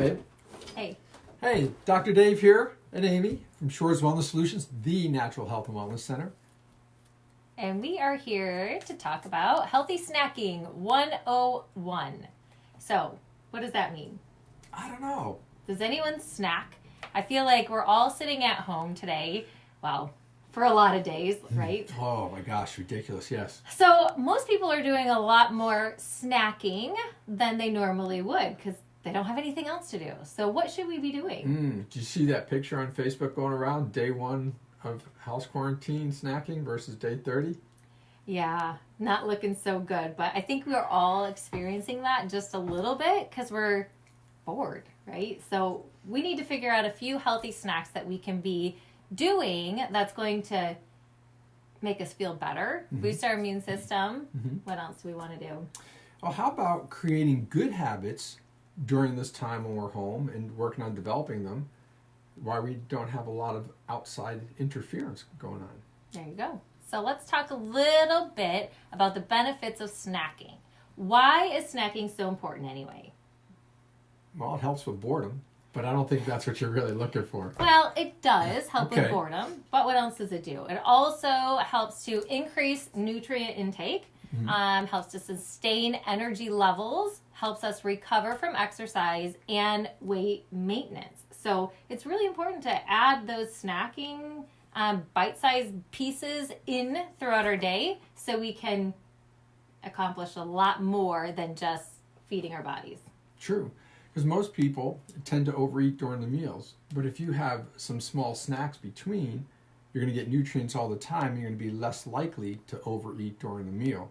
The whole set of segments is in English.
babe. Hey. Hey, Dr. Dave here and Amy from Shore's Wellness Solutions, the Natural Health and Wellness Center. And we are here to talk about healthy snacking 101. So, what does that mean? I don't know. Does anyone snack? I feel like we're all sitting at home today. Well, for a lot of days, right? Oh my gosh, ridiculous, yes. So, most people are doing a lot more snacking than they normally would because they don't have anything else to do. So, what should we be doing? Did you see that picture on Facebook going around, day 1 of house quarantine snacking versus day 30? Yeah, not looking so good. But I think we're all experiencing that just a little bit because we're bored, right? So we need to figure out a few healthy snacks that we can be doing that's going to make us feel better, boost our immune system. What else do we want to do? Well, how about creating good habits during this time when we're home and working on developing them while we don't have a lot of outside interference going on? There you go. So let's talk a little bit about the benefits of snacking. Why is snacking so important anyway? Well, it helps with boredom, but I don't think that's what you're really looking for. Well, it does help with boredom, but what else does it do? It also helps to increase nutrient intake, helps to sustain energy levels, helps us recover from exercise, and weight maintenance. So it's really important to add those snacking bite-sized pieces in throughout our day so we can accomplish a lot more than just feeding our bodies. True, because most people tend to overeat during the meals, but if you have some small snacks between, you're going to get nutrients all the time. You're going to be less likely to overeat during the meal.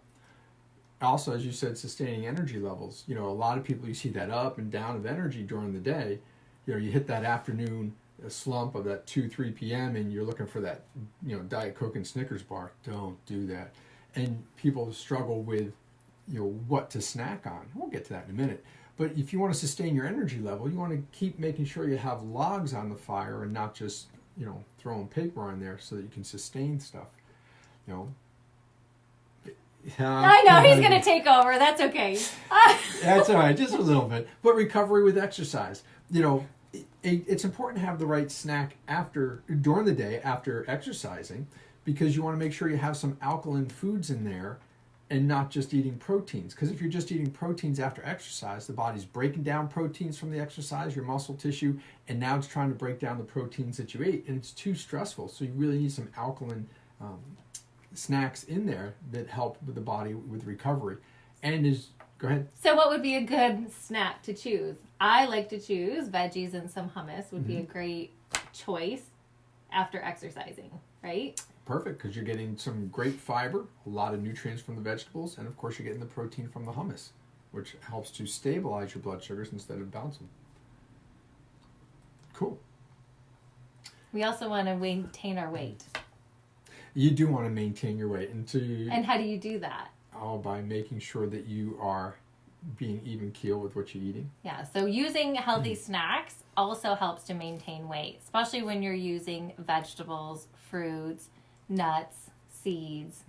Also, as you said, sustaining energy levels. You know, a lot of people, you see that up and down of energy during the day. You know, you hit that afternoon slump of that 2-3 p.m. and you're looking for that, you know, Diet Coke and Snickers bar. Don't do that. And people struggle with, you know, what to snack on. We'll get to that in a minute. But if you want to sustain your energy level, you want to keep making sure you have logs on the fire and not just, you know, throwing paper on there so that you can sustain stuff. You know. I know, he's going to take over. That's okay. That's all right, just a little bit. But recovery with exercise. You know, it's important to have the right snack during the day after exercising, because you want to make sure you have some alkaline foods in there and not just eating proteins. Because if you're just eating proteins after exercise, the body's breaking down proteins from the exercise, your muscle tissue, and now it's trying to break down the proteins that you ate, and it's too stressful. So you really need some alkaline snacks in there that help with the body with recovery. And go ahead. So what would be a good snack to choose? I like to choose veggies and some hummus would be a great choice after exercising, right? Perfect, because you're getting some great fiber, a lot of nutrients from the vegetables, and of course you're getting the protein from the hummus, which helps to stabilize your blood sugars instead of bounce them. Cool. We also want to maintain our weight. You do want to maintain your weight. And how do you do that? Oh, by making sure that you are being even keel with what you're eating. Yeah, so using healthy snacks also helps to maintain weight, especially when you're using vegetables, fruits, nuts, seeds.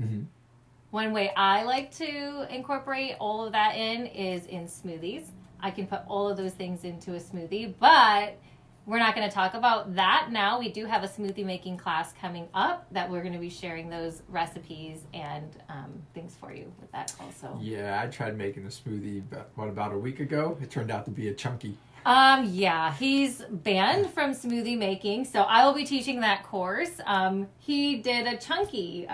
One way I like to incorporate all of that in is in smoothies. I can put all of those things into a smoothie, but we're not going to talk about that now. We do have a smoothie making class coming up that we're going to be sharing those recipes and things for you with that also. Yeah, I tried making a smoothie about a week ago. It turned out to be a chunky. Yeah, he's banned from smoothie making, so I will be teaching that course. He did a chunky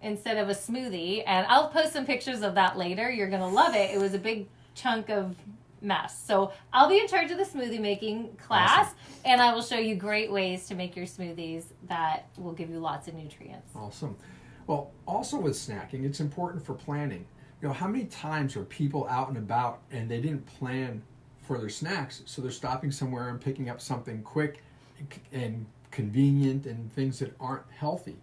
instead of a smoothie, and I'll post some pictures of that later. You're going to love it. It was a big chunk of mess. So I'll be in charge of the smoothie making class, and I will show you great ways to make your smoothies that will give you lots of nutrients. Awesome. Well, also with snacking, it's important for planning. You know, how many times are people out and about and they didn't plan for their snacks, so they're stopping somewhere and picking up something quick and convenient and things that aren't healthy.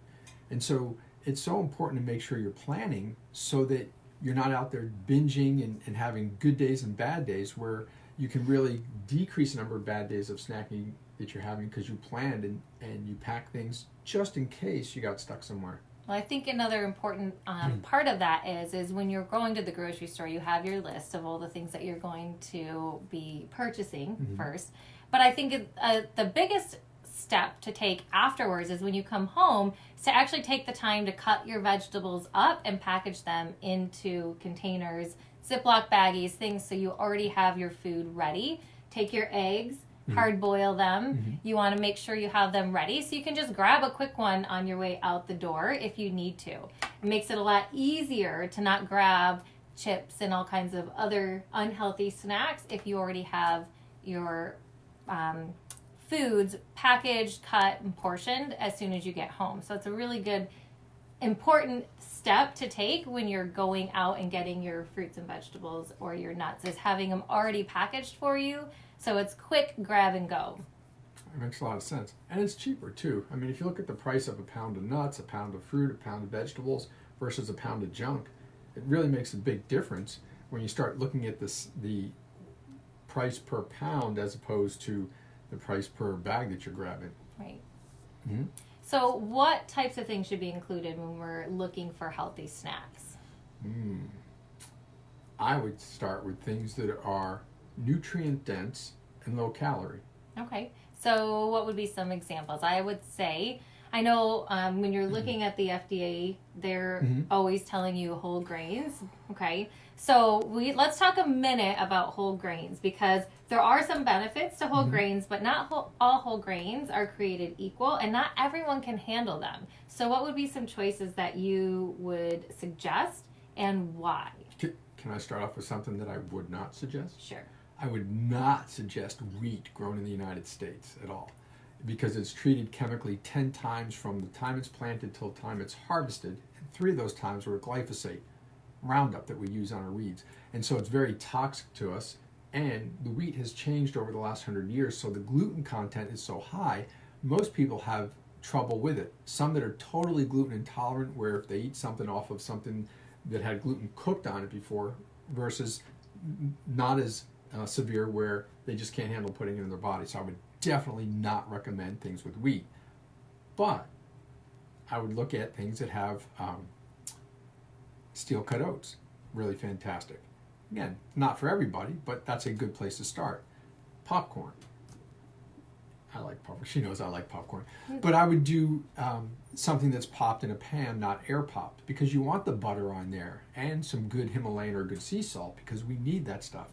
And so it's so important to make sure you're planning so that you're not out there binging and having good days and bad days, where you can really decrease the number of bad days of snacking that you're having because you planned and you pack things just in case you got stuck somewhere. Well, I think another important part of that is when you're going to the grocery store, you have your list of all the things that you're going to be purchasing first. But I think the biggest step to take afterwards is when you come home is to actually take the time to cut your vegetables up and package them into containers, Ziploc baggies, things so you already have your food ready. Take your eggs, hard boil them. You want to make sure you have them ready so you can just grab a quick one on your way out the door if you need to. It makes it a lot easier to not grab chips and all kinds of other unhealthy snacks if you already have your foods packaged, cut, and portioned as soon as you get home. So it's a really good, important step to take when you're going out and getting your fruits and vegetables or your nuts, is having them already packaged for you. So it's quick grab and go. It makes a lot of sense. And it's cheaper too. I mean, if you look at the price of a pound of nuts, a pound of fruit, a pound of vegetables versus a pound of junk, it really makes a big difference when you start looking at the price per pound as opposed to the price per bag that you're grabbing. Right. So what types of things should be included when we're looking for healthy snacks? I would start with things that are nutrient dense and low calorie. Okay. So what would be some examples? I would say, I know when you're looking at the FDA, they're always telling you whole grains. Okay. So let's talk a minute about whole grains, because there are some benefits to whole grains, but not all whole grains are created equal, and not everyone can handle them. So what would be some choices that you would suggest, and why? Can I start off with something that I would not suggest? Sure. I would not suggest wheat grown in the United States at all, because it's treated chemically 10 times from the time it's planted till the time it's harvested, and 3 of those times were glyphosate, Roundup, that we use on our weeds. And so it's very toxic to us, and the wheat has changed over the last 100 years, so the gluten content is so high, most people have trouble with it. Some that are totally gluten intolerant, where if they eat something off of something that had gluten cooked on it before, versus not as severe, where they just can't handle putting it in their body. So I would definitely not recommend things with wheat. But I would look at things that have steel cut oats. Really fantastic. Again, not for everybody, but that's a good place to start. Popcorn. I like popcorn. She knows I like popcorn. But I would do something that's popped in a pan, not air popped, because you want the butter on there and some good Himalayan or good sea salt, because we need that stuff.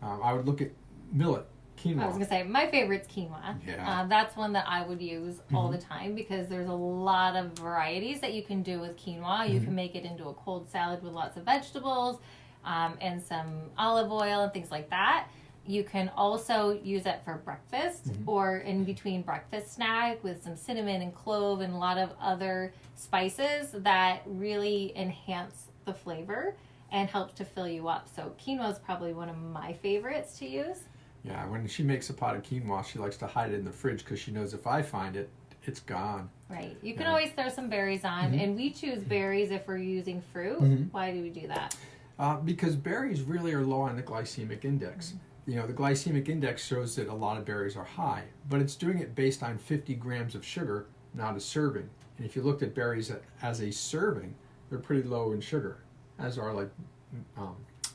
I would look at millet, quinoa. I was going to say, my favorite's quinoa. Yeah. That's one that I would use all the time, because there's a lot of varieties that you can do with quinoa. You can make it into a cold salad with lots of vegetables and some olive oil and things like that. You can also use it for breakfast or in between breakfast snack with some cinnamon and clove and a lot of other spices that really enhance the flavor and helps to fill you up. So quinoa is probably one of my favorites to use. Yeah, when she makes a pot of quinoa, she likes to hide it in the fridge, because she knows if I find it, it's gone. Right. You can always throw some berries on, and we choose berries if we're using fruit. Why do we do that? Because berries really are low on the glycemic index. You know, the glycemic index shows that a lot of berries are high, but it's doing it based on 50 grams of sugar, not a serving. And if you looked at berries as a serving, they're pretty low in sugar, as are like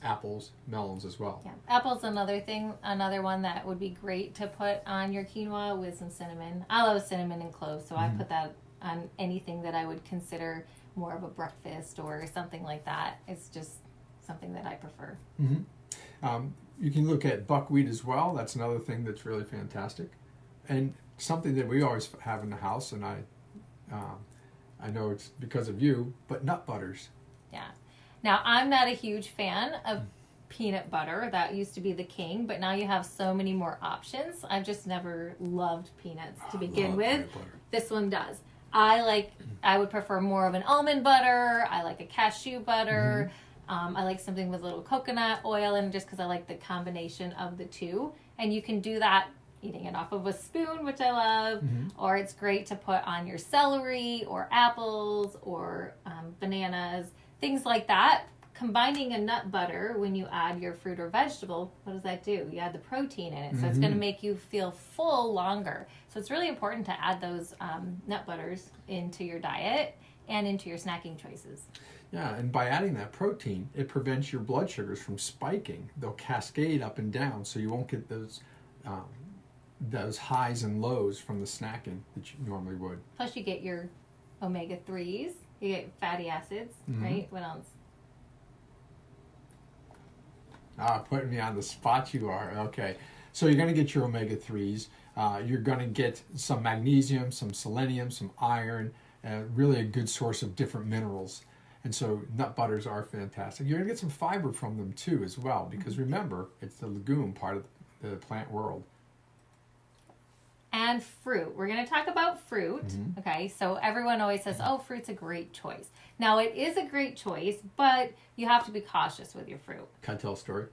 apples, melons as well. Yeah, apple's another one that would be great to put on your quinoa with some cinnamon. I love cinnamon and cloves, so I put that on anything that I would consider more of a breakfast or something like that. It's just something that I prefer. You can look at buckwheat as well. That's another thing that's really fantastic, and something that we always have in the house. And I know it's because of you, but nut butters. Yeah. Now, I'm not a huge fan of peanut butter. That used to be the king, but now you have so many more options. I've just never loved peanuts to begin with. This one does. I would prefer more of an almond butter. I like a cashew butter. I like something with a little coconut oil in, just because I like the combination of the two. And you can do that eating it off of a spoon, which I love, or it's great to put on your celery or apples or bananas, things like that. Combining a nut butter when you add your fruit or vegetable, what does that do? You add the protein in it, so it's going to make you feel full longer. So it's really important to add those nut butters into your diet and into your snacking choices. Yeah, and by adding that protein, it prevents your blood sugars from spiking. They'll cascade up and down, so you won't get those highs and lows from the snacking that you normally would. Plus, you get your omega-3s, you get fatty acids, right? What else? Putting me on the spot you are. Okay. So you're going to get your omega-3s. You're going to get some magnesium, some selenium, some iron, really a good source of different minerals. And so nut butters are fantastic. You're going to get some fiber from them too as well, because remember, it's the legume part of the plant world. And fruit. We're going to talk about fruit. Okay, so everyone always says, oh, fruit's a great choice. Now, it is a great choice, but you have to be cautious with your fruit. Can I tell a story?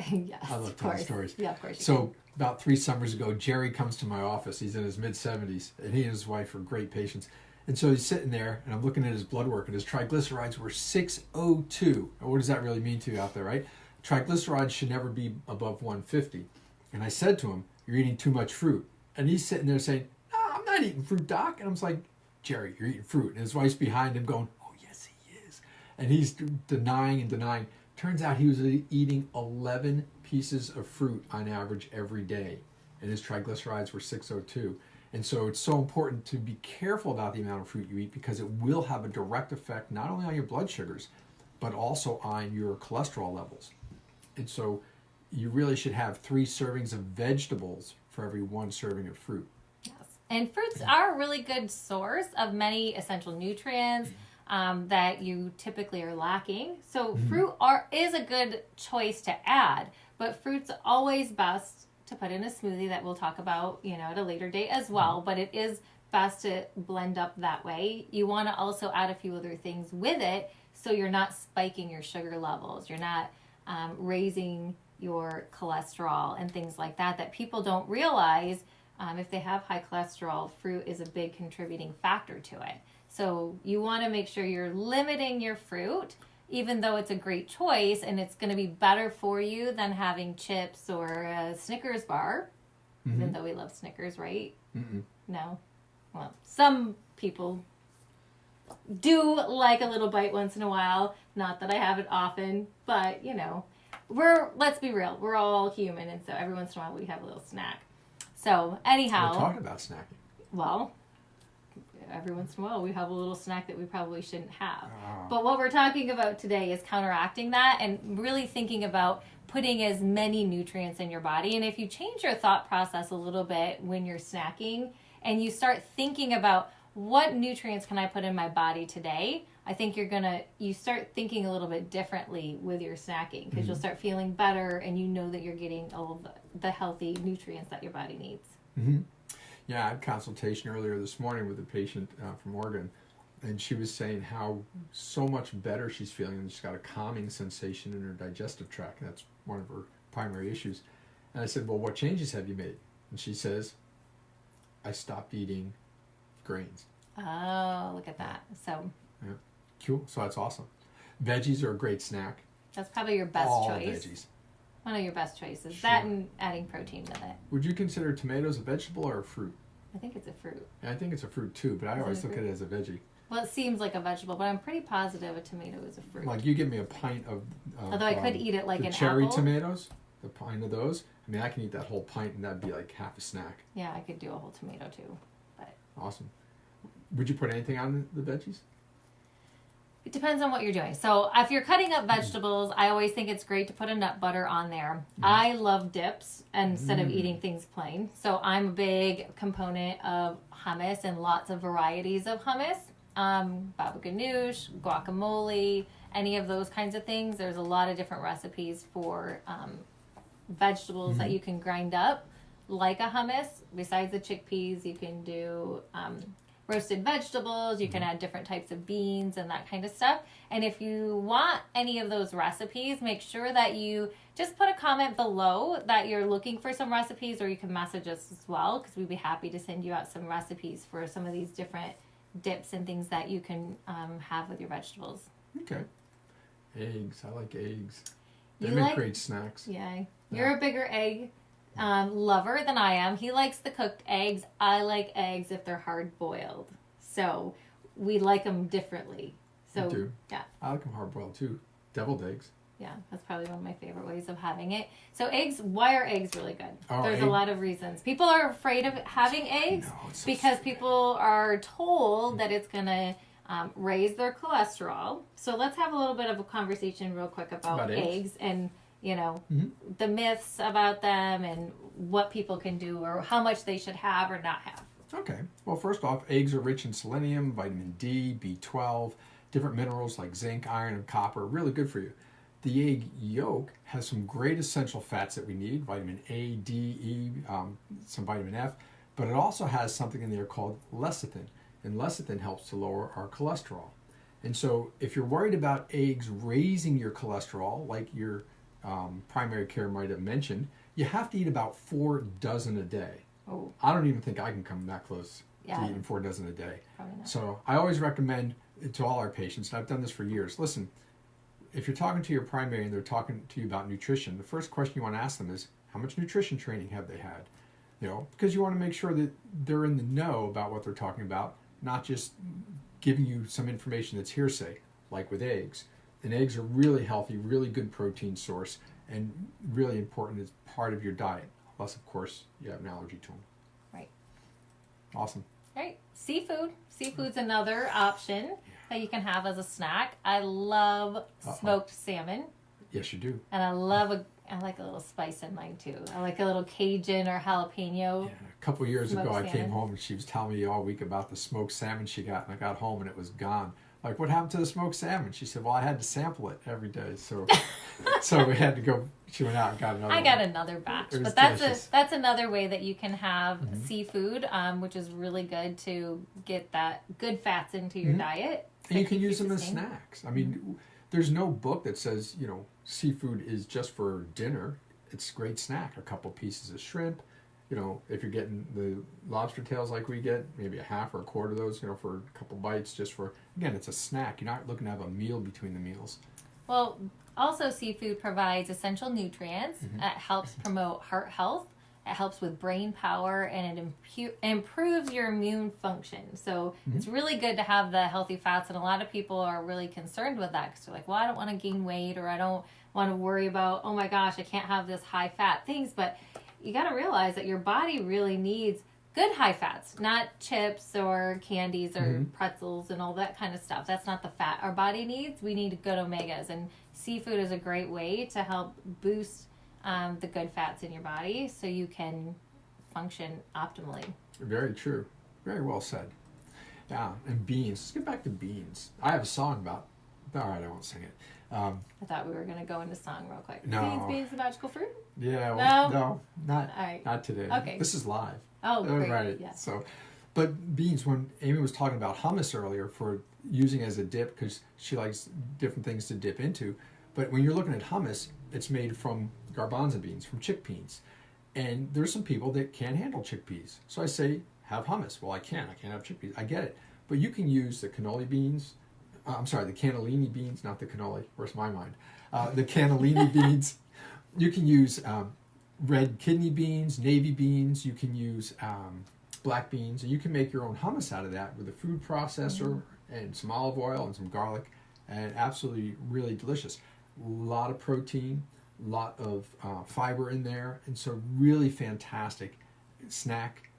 Yes, I love telling stories. Yeah, of course. So about 3 summers ago, Jerry comes to my office. He's in his mid-70s, and he and his wife are great patients. And so he's sitting there, and I'm looking at his blood work, and his triglycerides were 602. And what does that really mean to you out there, right? Triglycerides should never be above 150. And I said to him, you're eating too much fruit. And he's sitting there saying, no, I'm not eating fruit, Doc. And I was like, Jerry, you're eating fruit. And his wife's behind him going, oh, yes, he is. And he's denying and denying. Turns out he was eating 11 pieces of fruit on average every day. And his triglycerides were 602. And so it's so important to be careful about the amount of fruit you eat, because it will have a direct effect not only on your blood sugars, but also on your cholesterol levels. And so you really should have 3 servings of vegetables for every 1 serving of fruit. Yes. And fruits are a really good source of many essential nutrients that you typically are lacking. So fruit is a good choice to add, but fruit's always best to put in a smoothie that we'll talk about, at a later date as well. But it is best to blend up that way. You want to also add a few other things with it, so you're not spiking your sugar levels. You're not raising your cholesterol and things like that people don't realize. If they have high cholesterol, fruit is a big contributing factor to it. So you want to make sure you're limiting your fruit, even though it's a great choice and it's going to be better for you than having chips or a Snickers bar, even though we love Snickers, right? No? Well, some people do like a little bite once in a while. Not that I have it often, but, let's be real. We're all human, and so every once in a while we have a little snack. So, anyhow. We're talking about snacking. Well, every once in a while we have a little snack that we probably shouldn't have. But what we're talking about today is counteracting that and really thinking about putting as many nutrients in your body. And if you change your thought process a little bit when you're snacking and you start thinking about what nutrients can I put in my body today, I think you start thinking a little bit differently with your snacking, because you'll start feeling better and you know that you're getting all of the healthy nutrients that your body needs. Yeah, I had a consultation earlier this morning with a patient from Oregon, and she was saying how so much better she's feeling, and she's got a calming sensation in her digestive tract. That's one of her primary issues. And I said, well, what changes have you made? And she says, I stopped eating grains. Oh, look at that. So yeah. Cool. So that's awesome. Veggies are a great snack. That's probably your best All choice. Veggies. One of your best choices. Sure. That and adding protein with it. Would you consider tomatoes a vegetable or a fruit? I think it's a fruit. Yeah, I think it's a fruit too, but I always look at it as a veggie. Well, it seems like a vegetable, but I'm pretty positive a tomato is a fruit. Like you give me a pint of although I could eat it like the an cherry apple. tomatoes, the pint of those. I mean, I can eat that whole pint, and that'd be like half a snack. Yeah, I could do a whole tomato too. But Awesome. Would you put anything on the veggies? it depends on what you're doing. So if you're cutting up vegetables, I always think it's great to put a nut butter on there. I love dips instead of eating things plain. So I'm a big component of hummus and lots of varieties of hummus. Baba ganoush, guacamole, any of those kinds of things. There's a lot of different recipes for vegetables that you can grind up like a hummus. Besides the chickpeas, you can do roasted vegetables, you can add different types of beans and that kind of stuff. And if you want any of those recipes, make sure that you just put a comment below that you're looking for some recipes, or you can message us as well, because we'd be happy to send you out some recipes for some of these different dips and things that you can have with your vegetables. Okay. Eggs. I like eggs. They You make like- great snacks. Yeah. You're a bigger egg lover than I am. He likes the cooked eggs. I like eggs if they're hard boiled. So we like them differently. So, do. yeah. I like them hard boiled too. Deviled eggs. Yeah, that's probably one of my favorite ways of having it. So eggs, why are eggs really good? There's a lot of reasons. People are afraid of having eggs because people are told that it's going to raise their cholesterol. So let's have a little bit of a conversation real quick about eggs and, you know, the myths about them and what people can do or how much they should have or not have. Okay. Well, first off, eggs are rich in selenium, vitamin D, B12, different minerals like zinc, iron, and copper. Really good for you. The egg yolk has some great essential fats that we need, vitamin A, D, E, some vitamin F, but it also has something in there called lecithin, and lecithin helps to lower our cholesterol. And so if you're worried about eggs raising your cholesterol, like your primary care might have mentioned, you have to eat about 4 dozen a day. Oh. I don't even think I can come that close to eating 4 dozen a day. So I always recommend to all our patients, and I've done this for years, listen, if you're talking to your primary and they're talking to you about nutrition, the first question you want to ask them is, how much nutrition training have they had? You know, because you want to make sure that they're in the know about what they're talking about, not just giving you some information that's hearsay, like with eggs. And eggs are really healthy, really good protein source, and really important as part of your diet, unless, of course, you have an allergy to them. Right. Awesome. Right. Seafood. Seafood's another option that you can have as a snack. I love smoked salmon. Yes, you do. And I like a little spice in mine too. I like a little Cajun or jalapeno. Yeah, a couple years ago, I came home and she was telling me all week about the smoked salmon she got, and I got home and it was gone. Like, what happened to the smoked salmon? She said, well, I had to sample it every day, so we had to go. She went out and got another. I got another batch, but that's another way that you can have seafood, which is really good to get that good fats into your diet. And you can use them as snacks. I mean, there's no book that says, you know, seafood is just for dinner. It's a great snack. A couple pieces of shrimp. You know, if you're getting the lobster tails like we get, maybe a half or a quarter of those, you know, for a couple bites, just for, again, it's a snack. You're not looking to have a meal between the meals. Well, also seafood provides essential nutrients. It helps promote heart health. It helps with brain power, and it improves your immune function. So it's really good to have the healthy fats, and a lot of people are really concerned with that because they're like, well, I don't want to gain weight, or I don't want to worry about, oh my gosh, I can't have this high fat things. But you got to realize that your body really needs good high fats, not chips or candies or pretzels and all that kind of stuff. That's not the fat our body needs. We need good omegas, and seafood is a great way to help boost the good fats in your body so you can function optimally. Very true. Very well said. Yeah, and beans. Let's get back to beans. I have a song about. All right, I won't sing it. I thought we were going to go into song real quick. No. Beans, the magical fruit? Yeah. Well, no, not all right. Not today. Okay. This is live. Oh, great. Right. Yes. So, but beans. When Amy was talking about hummus earlier for using as a dip, because she likes different things to dip into. But when you're looking at hummus, it's made from garbanzo beans, from chickpeas. And there's some people that can't handle chickpeas. So I say, have hummus. Well, I can't have chickpeas. I get it. But you can use the cannoli beans. The cannellini beans, not the cannoli. Where's my mind? The cannellini beans. You can use red kidney beans, navy beans. You can use black beans. And you can make your own hummus out of that with a food processor and some olive oil and some garlic. And absolutely really delicious. A lot of protein, a lot of fiber in there, and so really fantastic snack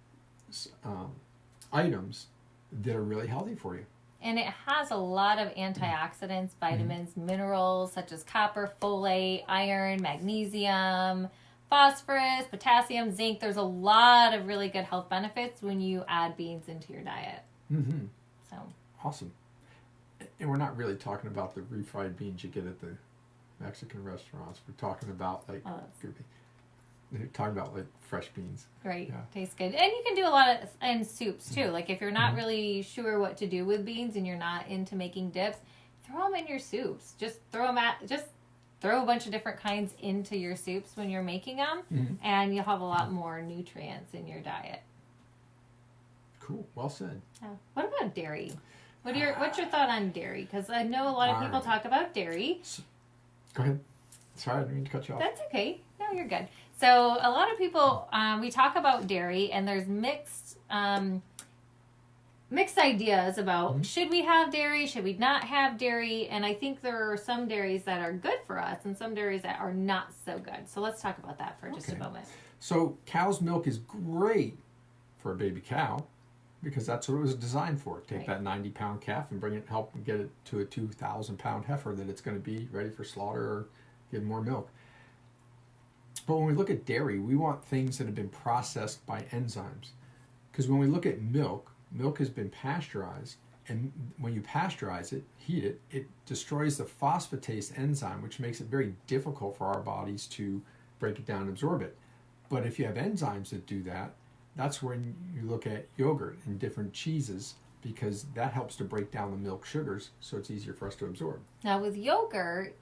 items that are really healthy for you. And it has a lot of antioxidants, vitamins, minerals such as copper, folate, iron, magnesium, phosphorus, potassium, zinc. There's a lot of really good health benefits when you add beans into your diet. So awesome. And we're not really talking about the refried beans you get at the Mexican restaurants. We're talking about fresh beans. Right. Yeah. Tastes good. And you can do a lot of in soups too. Like if you're not really sure what to do with beans and you're not into making dips, throw them in your soups. Just throw a bunch of different kinds into your soups when you're making them, and you'll have a lot more nutrients in your diet. Cool. Well said. Yeah. What about dairy? What's your thought on dairy? Because I know a lot of people talk about dairy. Go ahead. Sorry, I didn't mean to cut you off. That's okay. No, you're good. So a lot of people, we talk about dairy, and there's mixed mixed ideas about should we have dairy, should we not have dairy, and I think there are some dairies that are good for us and some dairies that are not so good. So let's talk about that for just a moment. So cow's milk is great for a baby cow because that's what it was designed for. Take that 90-pound calf and help get it to a 2,000-pound heifer that it's going to be ready for slaughter or give more milk. But when we look at dairy, we want things that have been processed by enzymes. Because when we look at milk, milk has been pasteurized, and when you pasteurize it, heat it, it destroys the phosphatase enzyme, which makes it very difficult for our bodies to break it down and absorb it. But if you have enzymes that do that, that's when you look at yogurt and different cheeses, because that helps to break down the milk sugars, so it's easier for us to absorb. Now with yogurt,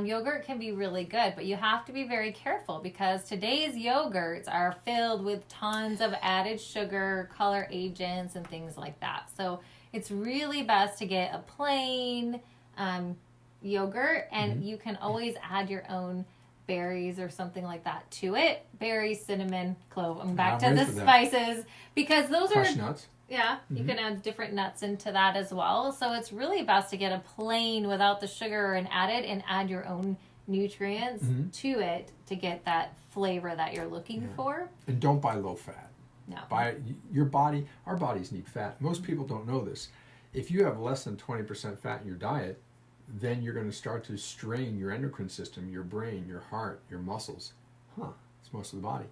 yogurt can be really good, but you have to be very careful because today's yogurts are filled with tons of added sugar, color agents, and things like that. So it's really best to get a plain yogurt, and you can always add your own berries or something like that to it. Berries, cinnamon, clove. I'm back to the spices because those crushed nuts. Yeah, you can add different nuts into that as well. So it's really best to get a plain without the sugar and add your own nutrients to it to get that flavor that you're looking for. And don't buy low fat. No. Buy our bodies need fat. Most people don't know this. If you have less than 20% fat in your diet, then you're going to start to strain your endocrine system, your brain, your heart, your muscles. It's most of the body.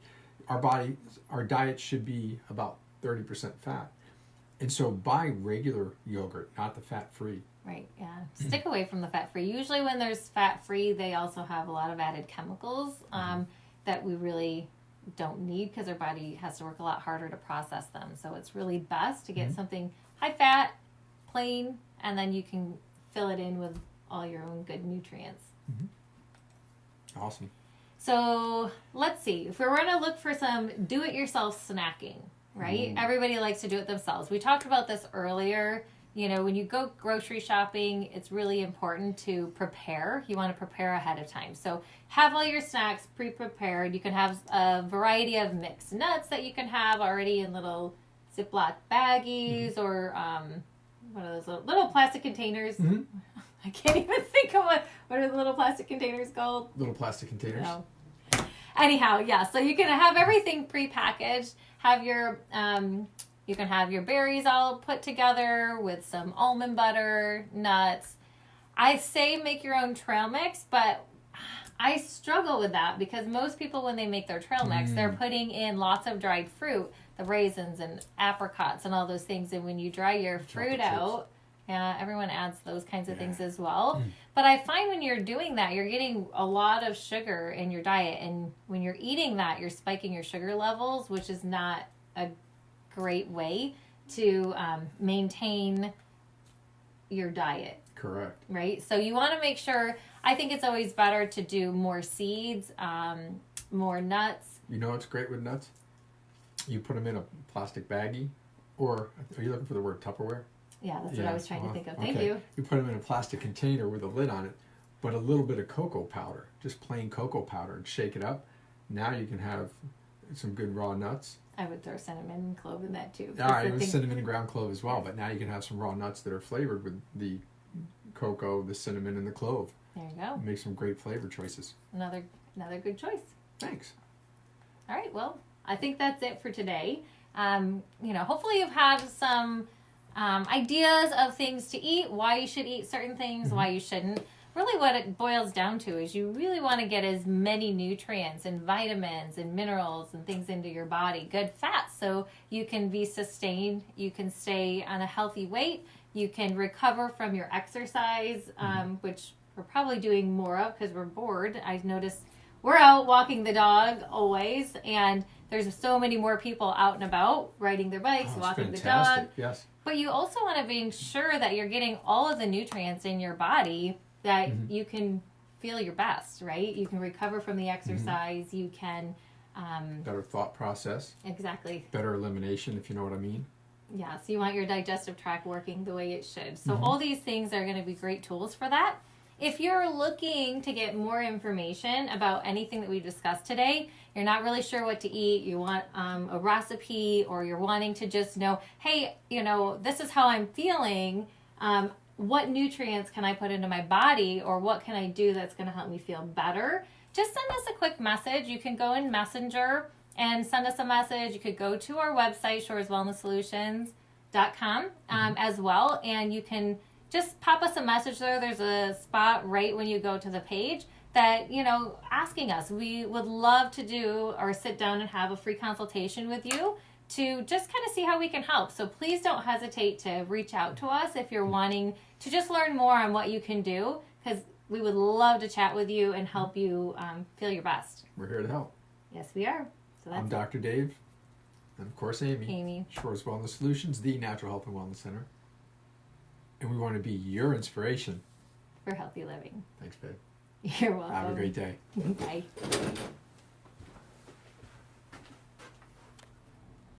Our diet should be about 30% fat. And so buy regular yogurt, not the fat-free. Right, yeah. Stick away from the fat-free. Usually when there's fat-free, they also have a lot of added chemicals that we really don't need because our body has to work a lot harder to process them. So it's really best to get something high-fat, plain, and then you can fill it in with all your own good nutrients. Awesome. So let's see. If we're going to look for some do-it-yourself snacking, right? Everybody likes to do it themselves. We talked about this earlier. You know, when you go grocery shopping, it's really important to prepare. You want to prepare ahead of time. So have all your snacks pre-prepared. You can have a variety of mixed nuts that you can have already in little Ziploc baggies or what are those little plastic containers? I can't even think of what are the little plastic containers called? Little plastic containers. No. Anyhow, yeah. So you can have everything pre-packaged. Have your you can have your berries all put together with some almond butter, nuts. I say make your own trail mix, but I struggle with that because most people when they make their trail mix, they're putting in lots of dried fruit, the raisins and apricots and all those things. And when you dry your fruit out, everyone adds those kinds of things as well. But I find when you're doing that, you're getting a lot of sugar in your diet. And when you're eating that, you're spiking your sugar levels, which is not a great way to maintain your diet. Correct. Right? So you want to make sure, I think it's always better to do more seeds, more nuts. You know what's great with nuts? You put them in a plastic baggie, or are you looking for the word Tupperware? Yeah, that's what I was trying to think of. Thank you. You put them in a plastic container with a lid on it, but a little bit of cocoa powder, just plain cocoa powder, and shake it up. Now you can have some good raw nuts. I would throw cinnamon and clove in that too. All right, with cinnamon and ground clove as well, but now you can have some raw nuts that are flavored with the cocoa, the cinnamon, and the clove. There you go. Make some great flavor choices. Another good choice. Thanks. All right, well, I think that's it for today. Hopefully you've had some ideas of things to eat, why you should eat certain things, why you shouldn't. Really what it boils down to is you really want to get as many nutrients and vitamins and minerals and things into your body, good fats, so you can be sustained, you can stay on a healthy weight, you can recover from your exercise, which we're probably doing more of because we're bored. I've noticed we're out walking the dog always, and there's so many more people out and about riding their bikes, walking the dog. Yes. But you also want to be sure that you're getting all of the nutrients in your body that you can feel your best, right? You can recover from the exercise. You can... better thought process. Exactly. Better elimination, if you know what I mean. Yeah, so you want your digestive tract working the way it should. So all these things are going to be great tools for that. if you're looking to get more information about anything that we discussed today, you're not really sure what to eat, you want a recipe, or you're wanting to just know, hey, this is how I'm feeling, what nutrients can I put into my body, or what can I do that's going to help me feel better, just send us a quick message. You can go in Messenger and send us a message. You could go to our website, shoreswellnesssolutions.com, as well, and you can just pop us a message there. There's a spot right when you go to the page that, asking us. We would love to do or sit down and have a free consultation with you to just kind of see how we can help. So please don't hesitate to reach out to us if you're wanting to just learn more on what you can do, because we would love to chat with you and help you feel your best. We're here to help. Yes, we are. So that's I'm Dr. Dave, and of course Amy. Shores Wellness Solutions, the Natural Health and Wellness Center. And we want to be your inspiration for healthy living. Thanks, babe. You're welcome. Have a great day. Bye.